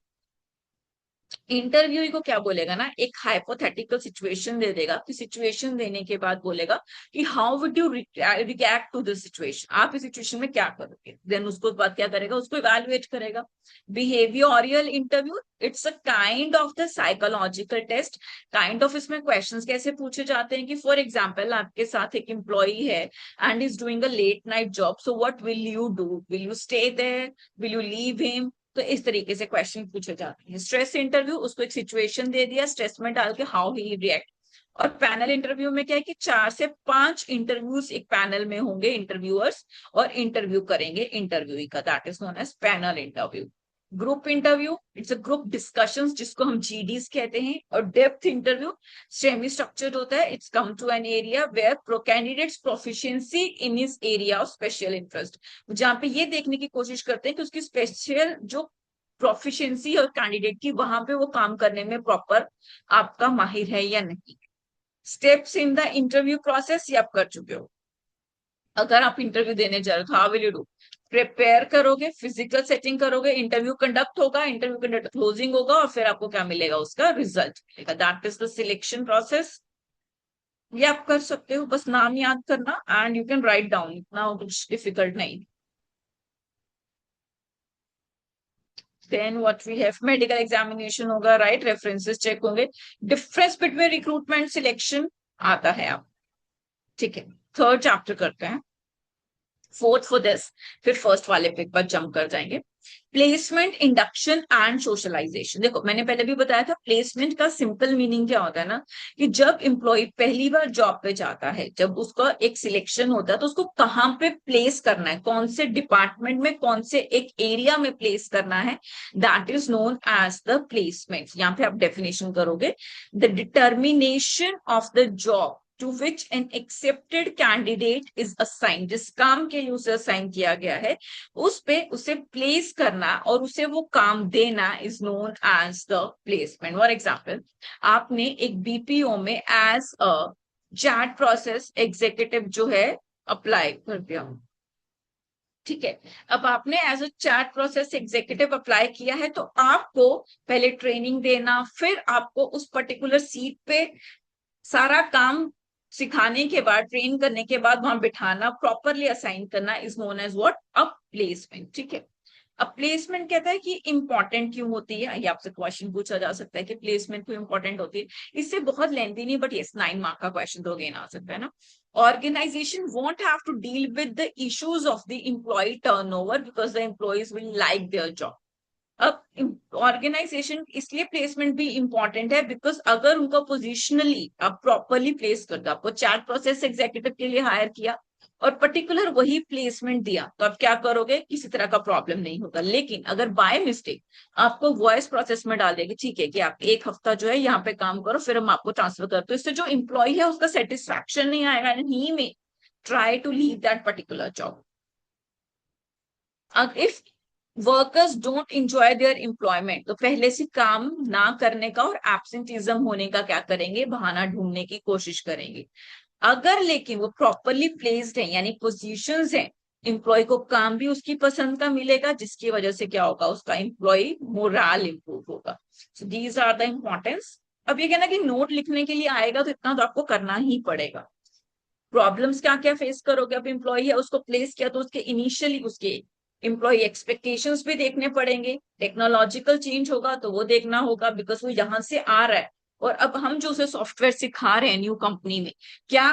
interview को क्या बोलेगा ना, एक हाइपोथेटिकल सिचुएशन दे देगा, कि सिचुएशन देने के बाद बोलेगा कि how would you react to this situation, आप इस सिचुएशन में क्या करोगे, देन उसको बाद क्या करेगा, उसको इवेलुएट करेगा। Behavioural interview, it's a kind of the psychological test. Kind of इसमें क्वेश्चंस कैसे पूछे जाते हैं, कि फॉर एग्जाम्पल आपके साथ एक एम्प्लॉय है and is doing a late night job, so what will you do, will you stay there, will you leave him, तो इस तरीके से क्वेश्चन पूछे जाते हैं। स्ट्रेस इंटरव्यू, उसको एक सिचुएशन दे दिया, स्ट्रेस में डाल के हाउ ही रिएक्ट। और पैनल इंटरव्यू में क्या है, कि 4 से 5 इंटरव्यूज एक पैनल में होंगे, इंटरव्यूअर्स, और इंटरव्यू करेंगे इंटरव्यू का, that is known as panel interview. Group interview, it's a group discussions जिसको हम जीडीज कहते हैं। और डेप्थ इंटरव्यू सेमी स्ट्रक्चर्ड होता है, it's come to an area where pro candidates proficiency in his area of special interest, जहां पे ये देखने की कोशिश करते हैं कि उसकी स्पेशल जो प्रोफिशिएंसी और कैंडिडेट की वहां पे वो काम करने में प्रॉपर आपका माहिर है या नहीं। Steps in the interview process ये आप कर चुके हो। अगर आप इंटरव्यू देने जा रहे हो तो how will you do, prepare करोगे, फिजिकल सेटिंग करोगे, इंटरव्यू कंडक्ट होगा, इंटरव्यू कंडक्ट क्लोजिंग होगा, और फिर आपको क्या मिलेगा, उसका रिजल्ट मिलेगा, that is the selection process. ये आप कर सकते हो, बस नाम याद करना and you can write down, इतना कुछ डिफिकल्ट नहीं। Then what we have, medical examination होगा, राइट, रेफरेंसेस चेक होंगे, डिफरेंस बिटवीन रिक्रूटमेंट सिलेक्शन आता है आप, ठीक है। थर्ड चैप्टर करते हैं, फोर्थ फॉर दिस, फिर फर्स्ट वाले पे एक बार जंप कर जाएंगे। Placement, induction and socialisation. देखो मैंने पहले भी बताया था, प्लेसमेंट का सिंपल मीनिंग क्या होता है ना, कि जब एम्प्लॉय पहली बार जॉब पे जाता है, जब उसका एक सिलेक्शन होता है, तो उसको कहाँ पे प्लेस करना है, कौन से डिपार्टमेंट में, कौन से एक एरिया में प्लेस करना है, that is known as the placement. यहाँ पे आप डेफिनेशन करोगे, the determination of the job to which an accepted candidate is assigned, जिस काम के लिए उसे असाइन किया गया है उस पे उसे प्लेस करना और उसे वो काम देना is known as the placement. For example, आपने एक बीपीओ में as a chat process executive जो है अप्लाई कर दिया, ठीक है। अब आपने as a chat process executive apply किया है, तो आपको पहले ट्रेनिंग देना, फिर आपको उस पर्टिकुलर सीट पे सारा काम सिखाने के बाद, ट्रेन करने के बाद वहां बिठाना, प्रॉपरली असाइन करना is known as what, a placement, ठीक है। अब प्लेसमेंट कहता है कि इंपॉर्टेंट क्यों होती है, ये आपसे क्वेश्चन पूछा जा सकता है कि प्लेसमेंट क्यों इंपॉर्टेंट होती है। इससे बहुत लेंथी नहीं, बट यस 9 मार्क का क्वेश्चन तो अगेन आ सकता है ना। Organization won't have to deal with the issues of the employee turnover because the employees will like their job. अब ऑर्गेनाइजेशन इसलिए प्लेसमेंट भी इंपॉर्टेंट है बिकॉज अगर उनका पोजिशनली आप प्रॉपरली प्लेस कर दो, आपको चैट प्रोसेस एग्जीक्यूटिव के लिए हायर किया और पर्टिकुलर वही प्लेसमेंट दिया, तो आप क्या करोगे, किसी तरह का प्रॉब्लम नहीं होगा। लेकिन अगर बाय मिस्टेक आपको वॉइस प्रोसेस में डाल देगी, ठीक है कि आप एक हफ्ता जो है यहाँ पे काम करो, फिर हम आपको ट्रांसफर कर, तो इससे जो एम्प्लॉय है उसका सेटिस्फैक्शन नहीं आएगा एंड ही में try to leave that particular job. If workers don't enjoy their employment, तो पहले से काम ना करने का और एब्सेंटिज्म होने का क्या करेंगे, बहाना ढूंढने की कोशिश करेंगे। अगर लेकिन वो प्रॉपरली प्लेस्ड है, यानी पोजीशंस है, एम्प्लॉय को काम भी उसकी पसंद का मिलेगा, जिसकी वजह से क्या होगा, उसका एम्प्लॉय मोरल इंप्रूव होगा। So these are the importance. अब ये कहना कि नोट लिखने के लिए आएगा तो इतना तो आपको करना ही पड़ेगा। प्रॉब्लम्स क्या क्या फेस करोगे, अब एम्प्लॉय है उसको प्लेस किया, तो उसके इनिशियली उसके एम्प्लॉय एक्सपेक्टेशंस भी देखने पड़ेंगे, टेक्नोलॉजिकल चेंज होगा तो वो देखना होगा बिकॉज वो यहाँ से आ रहा है, और अब हम जो उसे सॉफ्टवेयर सिखा रहे हैं न्यू कंपनी में, क्या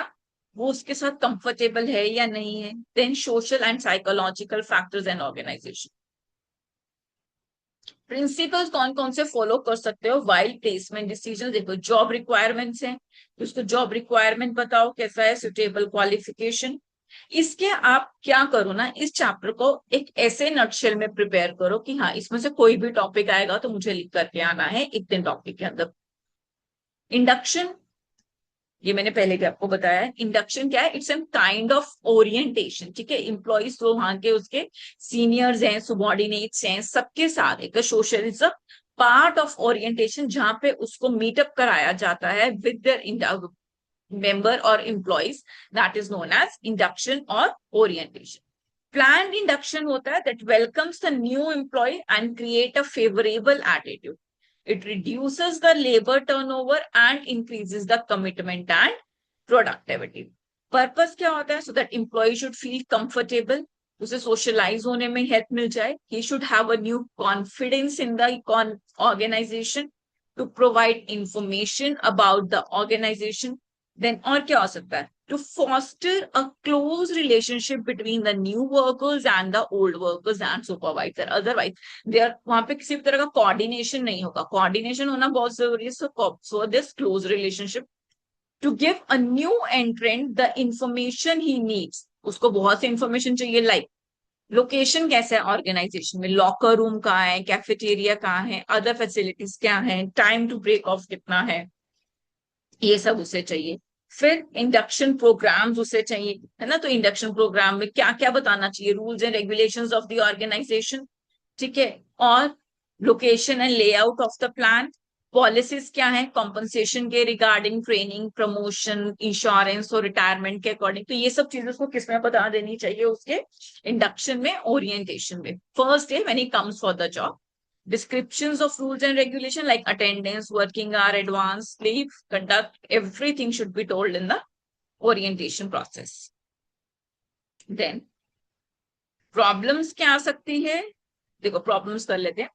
वो उसके साथ कंफर्टेबल है या नहीं है। Then social and psychological factors and organisation. Principles कौन कौन से फॉलो कर सकते हो वाइल प्लेसमेंट डिसीजन, देखो जॉब रिक्वायरमेंट्स हैं, तो उसको जॉब रिक्वायरमेंट बताओ कैसा है, सुटेबल क्वालिफिकेशन। इसके आप क्या करो ना, इस चैप्टर को एक ऐसे नटशेल में प्रिपेयर करो कि हाँ इसमें से कोई भी टॉपिक आएगा तो मुझे लिख करके आना है एक दिन टॉपिक के अंदर। इंडक्शन, ये मैंने पहले भी आपको बताया है, इंडक्शन क्या है, it's an kind of orientation, ठीक है। इंप्लॉइज तो वहां के उसके सीनियर्स हैं, सुबॉर्डिनेट्स हैं, सबके साथ एक social is a part of orientation, जहां पे उसको मीटअप कराया जाता है विद देयर मेंबर और employees, that is known as induction और ओरिएंटेशन। प्लान्ड इंडक्शन होता है that welcomes the new employee and create a favourable attitude, it reduces the labor turnover and increases the commitment and productivity. Purpose क्या होता है, so that employee should feel comfortable, उसे socialize होने में help मिल जाए, he should have a new confidence in the organization, to provide information about the organization. Then और क्या हो सकता है, to foster a close relationship between the new workers and the old workers and supervisor. Otherwise there वहां पे किसी भी तरह का कोऑर्डिनेशन नहीं होगा, कोऑर्डिनेशन होना बहुत जरूरी है। So this close relationship, to give a new entrant the information he needs, उसको बहुत सी इंफॉर्मेशन चाहिए, लाइक लोकेशन कैसा है ऑर्गेनाइजेशन में, लॉकर रूम कहाँ है, कैफेटेरिया कहाँ है, अदर फैसिलिटीज क्या है, टाइम टू ब्रेक ऑफ कितना है, ये सब उसे चाहिए। फिर इंडक्शन प्रोग्राम्स उसे चाहिए, है ना, तो इंडक्शन प्रोग्राम में क्या क्या बताना चाहिए, rules and regulations of the organisation, ठीक है। और location and layout of the plan, policies क्या है कॉम्पनसेशन के रिगार्डिंग, ट्रेनिंग, प्रमोशन, इंश्योरेंस और रिटायरमेंट के अकॉर्डिंग, तो ये सब चीजें उसको किसमें बता देनी चाहिए, उसके इंडक्शन में, ओरिएंटेशन में, first day when he comes for the job. Descriptions of rules and regulation like attendance, working hour, advance, leave, conduct, everything should be told in the orientation process. Then problems क्या आ सकती है, देखो problems कर लेते हैं।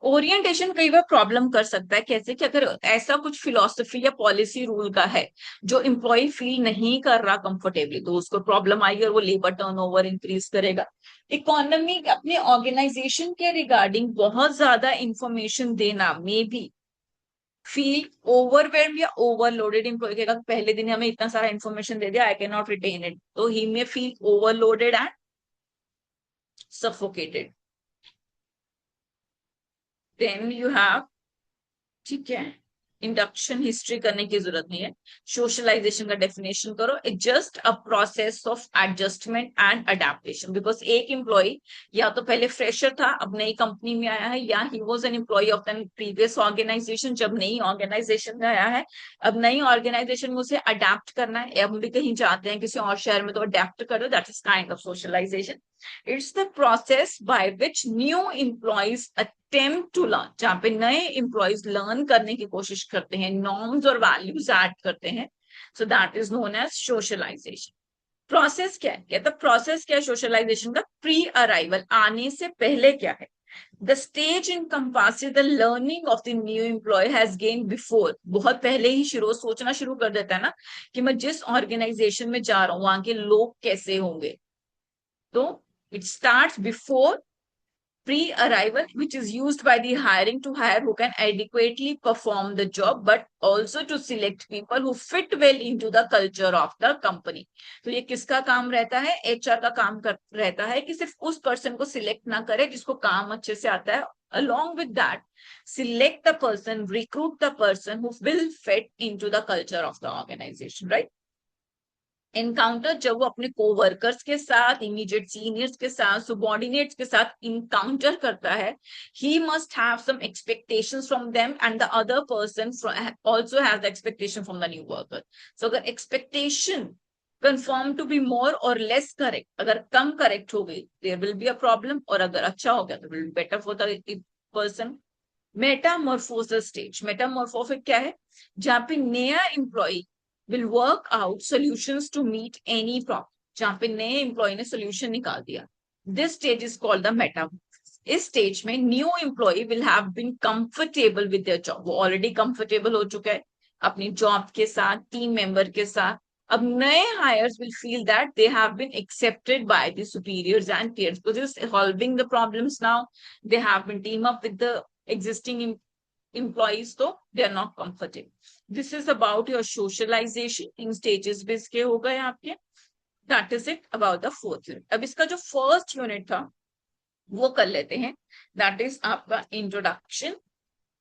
Orientation कई बार problem कर सकता है, कैसे कि अगर ऐसा कुछ फिलॉसफी या पॉलिसी रूल का है जो एम्प्लॉय फील नहीं कर रहा कंफर्टेबली, तो उसको प्रॉब्लम आएगी और वो लेबर टर्नओवर इंक्रीज करेगा। इकोनॉमी अपने ऑर्गेनाइजेशन के रिगार्डिंग बहुत ज्यादा इंफॉर्मेशन देना मे बी फील ओवरवेल्म या ओवरलोडेड। एम्प्लॉय कहेगा पहले दिन हमें इतना सारा इंफॉर्मेशन दे दिया, I can not retain it, तो he may feel overloaded and suffocated. Then you have, ठीक है, इंडक्शन हिस्ट्री करने की जरूरत नहीं है। सोशलाइजेशन का डेफिनेशन करो, it just a process of adjustment and adaptation. Because एक एम्प्लॉय या तो पहले फ्रेशर था, अब नई कंपनी में आया है, या he was an employee of the previous organisation, जब नई ऑर्गेनाइजेशन में आया है, अब नई ऑर्गेनाइजेशन में उसे अडेप्ट करना है। हम भी कहीं जाते हैं किसी और शहर में तो अडेप्ट करो, that is kind of socialisation. It's the process by which new employees attempt to learn, जहां पे नए एम्प्लॉयज लर्न करने की कोशिश करते हैं, नॉर्म्स और वैल्यूज ऐड करते हैं, so that is known as socialisation. Process क्या है, कहता प्रोसेस क्या है सोशलाइजेशन का? प्री अराइवल, आने से पहले क्या है? The stage encompasses the learning of the new employ has gain before, बहुत पहले ही शुरू सोचना शुरू कर देता है ना कि मैं जिस ऑर्गेनाइजेशन में जा रहा हूँ वहां के लोग कैसे होंगे। तो it start before pre-arrival, which is used by the hiring to hire who can adequately perform the job, but also to select people who fit well into the culture of the company. तो ये किसका काम रहता है? HR का काम रहता है कि सिर्फ उस पर्सन को सिलेक्ट ना करे जिसको काम अच्छे से आता है, along with that select the person, recruit the person who will fit into the culture of the organization, right? Encounter जब वो अपने कोवर्कर्स के साथ, इमीडिएट सीनियर्स के साथ, सुबॉर्डिनेट्स के साथ इनकाउंटर करता है, he must have some expectations from them and the other person also has the expectation from the new worker. So अगर expectation confirm to be more और लेस करेक्ट, अगर कम करेक्ट हो गई there will be a problem, और अगर अच्छा हो गया तो will be better for the person. Metamorphosis stage, metamorphosis क्या है? जहां पे नया employee will work out solutions to meet any problem, जहां पे नए एम्प्लॉय ने सोल्यूशन निकाल दिया। This stage is called the metamorphosis. इस स्टेज में new employee will have been comfortable with their job, वो ऑलरेडी कंफर्टेबल हो चुका है अपनी जॉब के साथ, टीम मेंबर के साथ। अब नए hires will feel that they have been accepted by the superiors and peers, because it's solving the problems now, they have been team up with the existing employees, तो they are not comfortable. This is about your socialization in stages भी इसके हो गए आपके। That is it about the fourth unit. अब इसका जो first unit था वो कर लेते हैं, that is आपका इंट्रोडक्शन।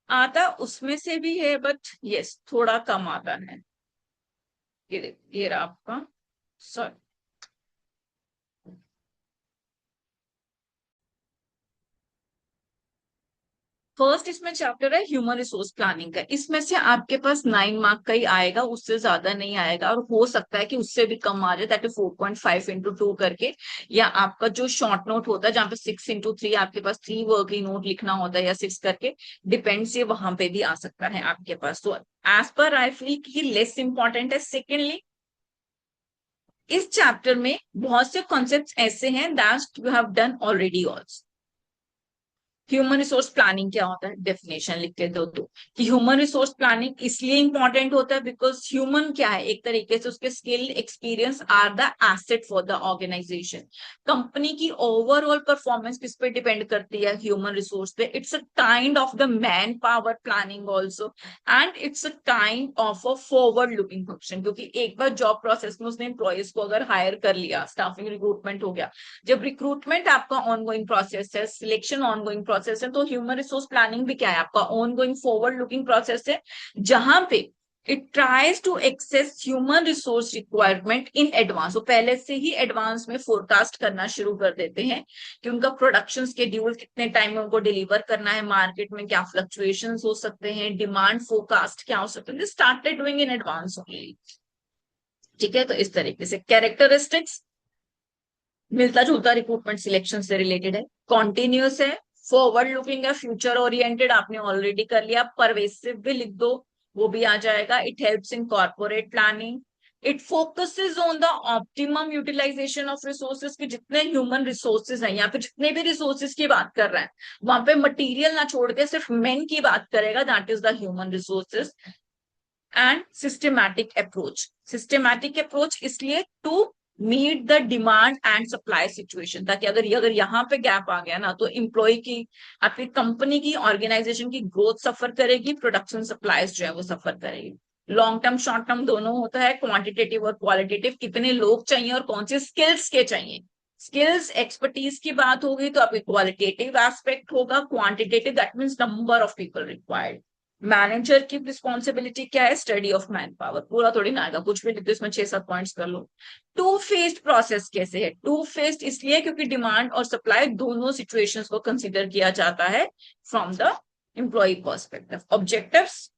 आता उसमें से भी है बट यस थोड़ा कम आता है। ये रहा आपका, सॉरी, फर्स्ट इसमें चैप्टर है ह्यूमन रिसोर्स प्लानिंग का। इसमें से आपके पास 9 मार्क का ही आएगा, उससे ज्यादा नहीं आएगा, और हो सकता है कि उससे भी कम आ जाए, दैट इज 4.5 into 2 करके। या आपका जो शॉर्ट नोट होता है जहाँ पे 6 into 3 आपके पास 3 वर्किंग नोट लिखना होता है, या 6 करके, डिपेंड्स, ये वहां पे भी आ सकता है आपके पास। तो एज पर आई फील कि लेस इंपॉर्टेंट है। सेकेंडली, इस चैप्टर में बहुत से कॉन्सेप्ट ऐसे हैं that you have done already also. Human resource planning क्या होता है, डेफिनेशन लिख के दो तो, कि ह्यूमन रिसोर्स प्लानिंग इसलिए इंपॉर्टेंट होता है बिकॉज ह्यूमन क्या है, एक तरीके से उसके skill experience are the asset for the organisation. Company की ओवरऑल परफॉर्मेंस किस पे डिपेंड करती है? ह्यूमन रिसोर्स पे। It's a kind of the man power planning also, and it's a kind of a forward looking function, क्योंकि एक बार job process में उसने एम्प्लॉयज को अगर हायर कर लिया, स्टाफिंग रिक्रूटमेंट हो गया, जब रिक्रूटमेंट आपका ऑनगोइंग प्रोसेस है, सिलेक्शन ऑनगोइंग प्रोसेस है, तो ह्यूमन रिसोर्स प्लानिंग भी क्या है? आपका ऑनगोइंग फॉरवर्ड लुकिंग प्रोसेस है, जहां पे it tries to access human resource requirement in advance. वो पहले से ही एडवांस में फोरकास्ट करना शुरू कर देते हैं कि उनका प्रोडक्शन स्केड्यूल कितने टाइम में उनको डिलीवर करना है, मार्केट में क्या फ्लक्चुएशन हो सकते हैं, डिमांड फोरकास्ट क्या हो सकते हैं, started doing in advance only. ठीक है, तो इस तरीके से कैरेक्टरिस्टिक्स मिलता जुलता रिक्रूटमेंट सिलेक्शन से रिलेटेड है, कॉन्टिन्यूस है, फॉरवर्ड लुकिंग है, फ्यूचर ओरिएंटेड आपने ऑलरेडी कर लिया, परवेसिव भी लिख दो वो भी आ जाएगा। It helps in corporate planning, it focuses on the optimum utilisation of resources के जितने ह्यूमन रिसोर्सेज हैं या फिर जितने भी रिसोर्सेज की बात कर रहे हैं वहां पे मटेरियल ना छोड़ के सिर्फ मेन की बात करेगा, that is the human resources. And systematic approach इसलिए to meet the demand and supply situation, ताकि अगर यहाँ पे गैप आ गया ना तो एम्प्लॉय की, आपकी कंपनी की, ऑर्गेनाइजेशन की ग्रोथ सफर करेगी, प्रोडक्शन सप्लाईज जो है वो सफर करेगी। लॉन्ग टर्म शॉर्ट टर्म दोनों होता है, क्वांटिटेटिव और क्वालिटेटिव, कितने लोग चाहिए और कौन से स्किल्स के चाहिए। स्किल्स एक्सपर्टीज की बात होगी तो आपकी क्वालिटेटिव एस्पेक्ट होगा, quantitative that means number of people required. Manager की रिस्पॉन्सिबिलिटी क्या है, स्टडी ऑफ मैन पावर, पूरा थोड़ी ना आएगा, कुछ भी लिख दो इसमें 6-7 पॉइंट्स कर लो। टू फेस्ड प्रोसेस कैसे है, टू फेस्ड इसलिए क्योंकि डिमांड और सप्लाई दोनों सिचुएशंस को कंसीडर किया जाता है from the employee perspective. Objectives,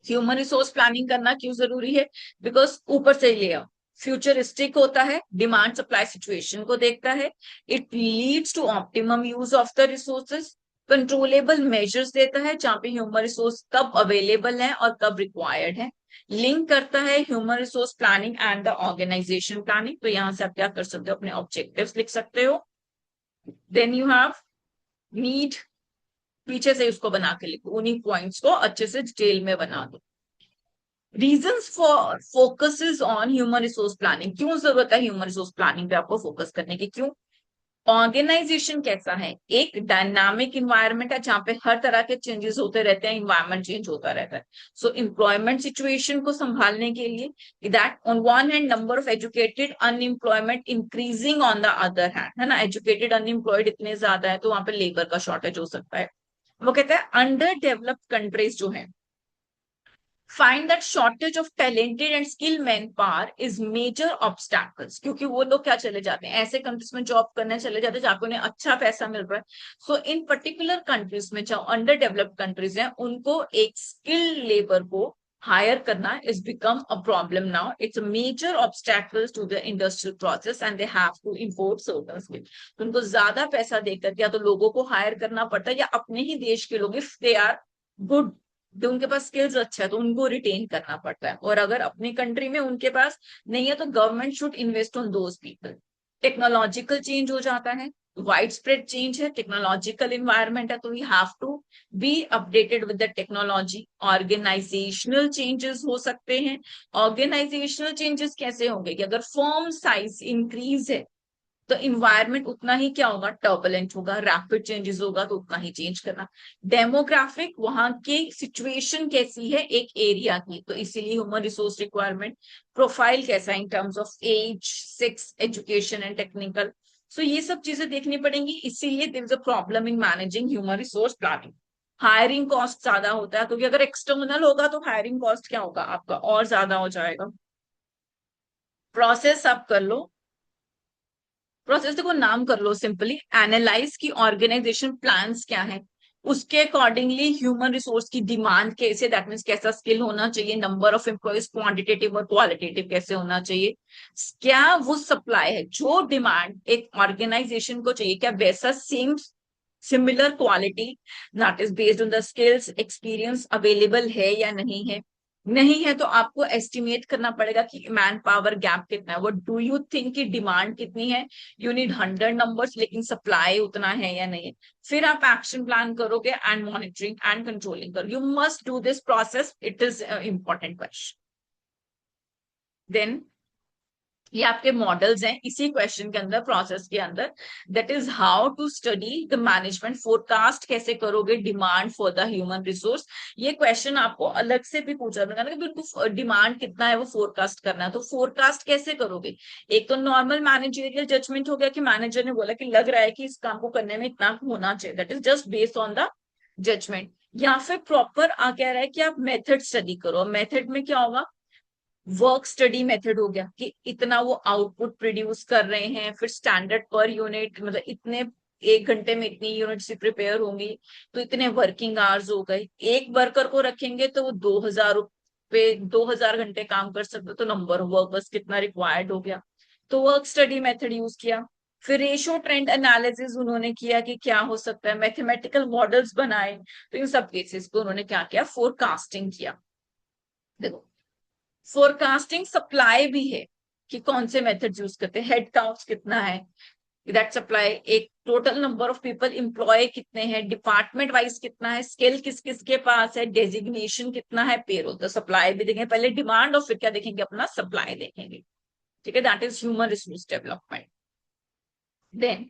human resource planning करना क्यों जरूरी है, बिकॉज ऊपर से ले आओ, फ्यूचरिस्टिक होता है, डिमांड सप्लाई सिचुएशन को देखता है, it leads to optimum use of the resources, controllable measures देता है जहां पे ह्यूमन रिसोर्स कब अवेलेबल है और कब रिक्वायर्ड है, लिंक करता है human resource planning and the organisation planning. तो यहां से आप क्या कर सकते हो, अपने ऑब्जेक्टिव्स लिख सकते हो। देन यू हैव नीड, पीछे से उसको बना के लिखो, उन्हीं पॉइंट्स को अच्छे से डिटेल में बना दो। Reasons for focuses on human resource planning, क्यों जरूरत है ह्यूमन रिसोर्स प्लानिंग पे आपको फोकस करने की, क्यों। ऑर्गेनाइजेशन कैसा है, एक डायनामिक इन्वायरमेंट है जहां पे हर तरह के चेंजेस होते रहते हैं, इन्वायरमेंट चेंज होता रहता है। सो एम्प्लॉयमेंट सिचुएशन को संभालने के लिए that on one hand number of educated unemployment increasing on the other hand, है ना, एजुकेटेड अनएम्प्लॉयड इतने ज्यादा है तो वहां पे लेबर का शॉर्टेज हो सकता है। वो कहते हैं अंडर डेवलप्ड कंट्रीज जो है, find that shortage of talented and skilled manpower is major obstacles, क्योंकि वो लोग क्या चले जाते हैं, ऐसे कंट्रीज में जॉब करने चले जाते हैं जहाँ पे उन्हें अच्छा पैसा मिल रहा है। सो इन पर्टिकुलर कंट्रीज में, जो अंडर डेवलप्ड कंट्रीज हैं, उनको एक स्किल्ड लेबर को हायर करना is become a problem now, it's a major obstacles to the industrial process and they have to import certain skill. तो उनको ज्यादा पैसा देकर या तो लोगों को हायर करना पड़ता है, या अपने ही देश के लोग इफ दे आर गुड, तो उनके पास स्किल्स अच्छा है तो उनको रिटेन करना पड़ता है, और अगर अपनी कंट्री में उनके पास नहीं है तो government should invest on those people. Technological change हो जाता है, वाइड स्प्रेड चेंज है, टेक्नोलॉजिकल इन्वायरमेंट है, तो we have to be updated with the technology. Organisational changes हो सकते हैं, ऑर्गेनाइजेशनल चेंजेस कैसे होंगे कि अगर फर्म साइज इंक्रीज है तो इन्वायरमेंट उतना ही क्या होगा, टर्बुलेंट होगा, रैपिड चेंजेस होगा तो उतना ही चेंज करना। डेमोग्राफिक, वहां की सिचुएशन कैसी है एक एरिया की, तो इसीलिए ह्यूमन रिसोर्स रिक्वायरमेंट। प्रोफाइल कैसा है in terms of age, sex, education and technical. So ये सब चीजें देखनी पड़ेंगी, इसीलिए there is a problem in managing human resource planning. Hiring cost ज्यादा होता है, क्योंकि अगर एक्सटर्नल होगा तो हायरिंग कॉस्ट क्या होगा आपका, और ज्यादा हो जाएगा। प्रोसेस आप कर लो, प्रोसेस देखो नाम कर लो सिंपली, एनालाइज की ऑर्गेनाइजेशन प्लान्स क्या है, उसके अकॉर्डिंगली ह्यूमन रिसोर्स की डिमांड कैसे, दैट मीन्स कैसा स्किल होना चाहिए, नंबर ऑफ एम्प्लॉयज क्वांटिटेटिव और क्वालिटेटिव कैसे होना चाहिए, क्या वो सप्लाई है जो डिमांड एक ऑर्गेनाइजेशन को चाहिए, क्या वैसा same similar quality that is based on the skills experience available है या नहीं है। नहीं है तो आपको एस्टिमेट करना पड़ेगा कि मैन पावर गैप कितना है, वो डू यू थिंक की डिमांड कितनी है, यू नीड 100 नंबर्स लेकिन सप्लाई उतना है या नहीं है। फिर आप एक्शन प्लान करोगे एंड मॉनिटरिंग एंड कंट्रोलिंग करो, you must do this process, it is important question. Then ये आपके मॉडल्स हैं इसी क्वेश्चन के अंदर, प्रोसेस के अंदर, that is how to study the management forecast, कैसे करोगे demand for the human resource. ये क्वेश्चन आपको अलग से भी पूछा जाएगा ना कि उनको डिमांड कितना है वो फोरकास्ट करना है, तो फोरकास्ट कैसे करोगे। एक तो नॉर्मल मैनेजरियल जजमेंट हो गया कि मैनेजर ने बोला कि लग रहा है कि इस काम को करने में इतना होना चाहिए, that is just based on the judgement. या फिर प्रॉपर आ कह रहा है कि आप मेथड स्टडी करो, मेथड में क्या होगा, वर्क स्टडी मेथड हो गया कि इतना वो आउटपुट प्रोड्यूस कर रहे हैं, फिर स्टैंडर्ड पर यूनिट, मतलब इतने 1 घंटे में इतनी यूनिट्स प्रिपेयर होंगी तो इतने वर्किंग आवर्स हो गए। एक वर्कर को रखेंगे तो वो 2,000 रुपए 2,000 घंटे काम कर सकते, तो नंबर ऑफ वर्कर्स कितना रिक्वायर्ड हो गया, तो वर्क स्टडी मेथड यूज किया। फिर रेशियो ट्रेंड एनालिसिस उन्होंने किया कि क्या हो सकता है, मैथमेटिकल मॉडल्स बनाए, तो इन सब केसेस को उन्होंने क्या किया, फोरकास्टिंग किया। देखो फोरकास्टिंग सप्लाई भी है कि कौन से मेथड यूज करते हैं, हेड काउंट कितना है, दैट सप्लाई, एक total number of people employee कितने हैं, डिपार्टमेंट वाइज कितना है, स्किल किस किस के पास है, डेजिग्नेशन कितना है, पेरोल। तो सप्लाई भी देखेंगे, पहले डिमांड और फिर क्या देखेंगे, अपना सप्लाई देखेंगे। ठीक है, that is human resource development. Then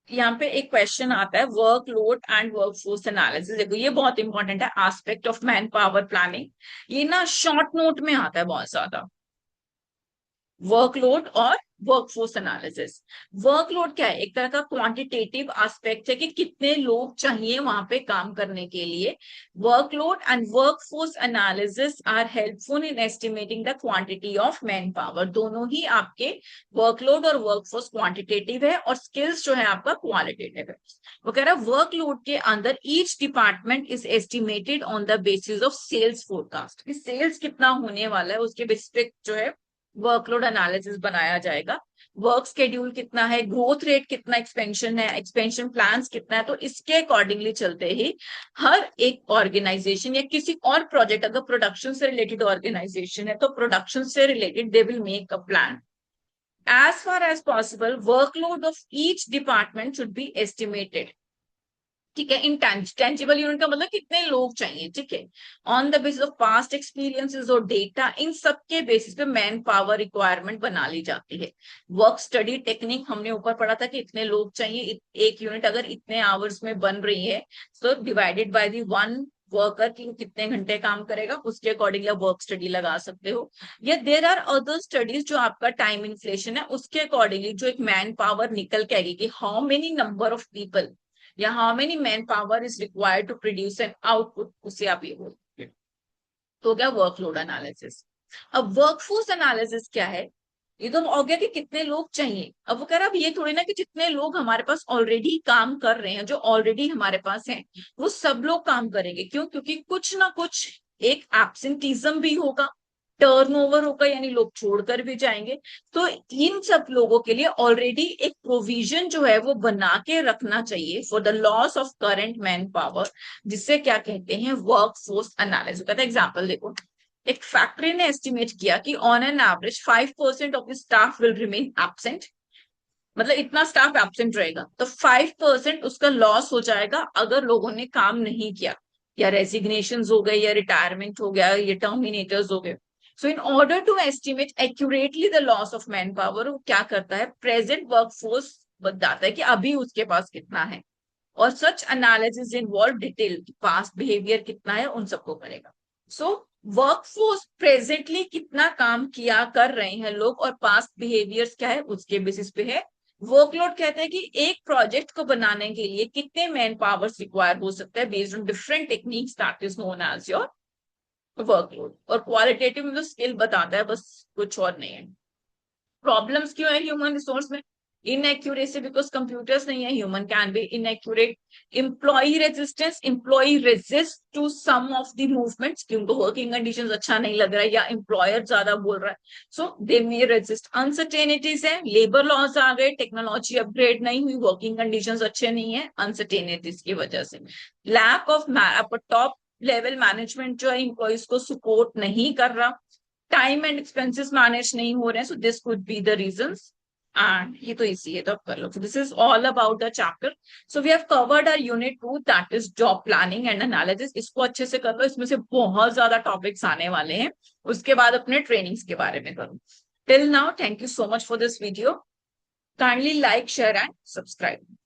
यहाँ पे एक क्वेश्चन आता है, वर्कलोड एंड वर्कफोर्स एनालिसिस। देखो ये बहुत इंपॉर्टेंट है, aspect of man power planning. ये ना शॉर्ट नोट में आता है बहुत ज्यादा, वर्कलोड और वर्कफोर्स एनालिसिस। वर्कलोड क्या है, एक तरह का क्वांटिटेटिव एस्पेक्ट है कि कितने लोग चाहिए वहां पे काम करने के लिए। Workload and workforce analysis are helpful in estimating the quantity of man power. दोनों ही आपके, वर्कलोड और वर्कफोर्स क्वांटिटेटिव है और स्किल्स जो है आपका क्वालिटेटिव है। वो कह रहा है वर्कलोड के अंदर each department is estimated on the basis of sales forecast, कि सेल्स कितना होने वाला है उसके बेसिस पे जो है वर्कलोड एनालिसिस बनाया जाएगा। वर्क स्केड्यूल कितना है, ग्रोथ रेट कितना, एक्सपेंशन है, एक्सपेंशन प्लान्स कितना है, तो इसके अकॉर्डिंगली चलते ही हर एक ऑर्गेनाइजेशन या किसी और प्रोजेक्ट, अगर प्रोडक्शन से रिलेटेड ऑर्गेनाइजेशन है तो प्रोडक्शन से related they will make a plan. As far as possible workload of each department should be estimated. ठीक है, इंटेंजिबल यूनिट का मतलब कितने लोग चाहिए। ठीक है, on the basis of past experiences और डेटा, इन सब के बेसिस पे मैन पावर रिक्वायरमेंट बना ली जाती है। वर्क स्टडी टेक्निक हमने ऊपर पढ़ा था कि इतने लोग चाहिए, एक यूनिट अगर इतने आवर्स में बन रही है तो divided by the one worker की कितने घंटे काम करेगा, उसके अकॉर्डिंग आप वर्क स्टडी लगा सकते हो। या देर आर अदर स्टडीज जो आपका टाइम इन्फ्लेशन है उसके अकॉर्डिंगली जो एक मैन पावर निकल के आएगी कि how many number of people या how many man power is required to produce an output, उसे आप ये बोलते हैं। तो क्या वर्कलोड एनालिसिस। अब वर्कफोर्स एनालिसिस क्या है, ये तो हो गया कि कितने लोग चाहिए। अब वो कह रहा है अब ये थोड़ी ना कि जितने लोग हमारे पास ऑलरेडी काम कर रहे हैं, जो ऑलरेडी हमारे पास हैं वो सब लोग काम करेंगे। क्यों, क्योंकि कुछ ना कुछ एक एब्सेंटिज्म भी होगा, टर्नओवर होगा, यानी लोग छोड़कर भी जाएंगे। तो इन सब लोगों के लिए ऑलरेडी एक प्रोविजन जो है वो बना के रखना चाहिए for the loss of current man power, जिससे क्या कहते हैं, वर्क फोर्स एनालिसिस। कहते हैं एग्जाम्पल देखो, एक फैक्ट्री ने एस्टिमेट किया कि on an average 5% of staff will remain absent, मतलब इतना स्टाफ एब्सेंट रहेगा तो 5% उसका लॉस हो जाएगा अगर लोगों ने काम नहीं किया, या रेजिग्नेशन हो गए, या रिटायरमेंट हो गया, या टर्मिनेटर्स हो गए। So in order to estimate accurately the loss of man power, वो क्या करता है, प्रेजेंट वर्कफोर्स बताता है कि अभी उसके पास कितना है, और such analysis involve detail past behaviour कितना है उन सबको करेगा। सो वर्कफोर्स प्रेजेंटली कितना काम किया कर रहे हैं लोग और पास्ट बिहेवियर्स क्या है उसके बेसिस पे है। वर्कलोड कहते हैं कि एक प्रोजेक्ट को बनाने के लिए कितने मैन पावर्स रिक्वायर हो सकता है based on different techniques, that is known as your workload. और क्वालिटेटिव में तो स्किल बताता है, बस कुछ और नहीं है। प्रॉब्लम्स क्यों है ह्यूमन रिसोर्स में, इनएक्यूरेसी बिकॉज कंप्यूटर्स नहीं है, human can be inaccurate. Employ resistance, employ resist to some of the movements, क्योंकि वर्किंग कंडीशंस अच्छा नहीं लग रहा है या एम्प्लॉयर ज्यादा बोल रहा है, सो दे मे रेजिस्ट। अनसर्टेनिटीज है, लेबर लॉस आ गए, टेक्नोलॉजी अपग्रेड नहीं हुई, वर्किंग कंडीशंस अच्छे नहीं है, अनसर्टेनिटीज की वजह से। Lack of top level management जो है एम्प्लॉयज को सपोर्ट नहीं कर रहा, टाइम एंड एक्सपेंसेस मैनेज नहीं हो रहे हैं, so this could be the reasons. And ये तो इसी है, तो आप कर लो। This is all about the chapter. So we have covered our unit 2, that is job planning and analysis. इसको अच्छे से कर लो, इसमें से बहुत ज्यादा टॉपिक्स आने वाले हैं। उसके बाद अपने ट्रेनिंग्स के बारे में करो। Till now, thank you so much for this video. Kindly like, share and subscribe.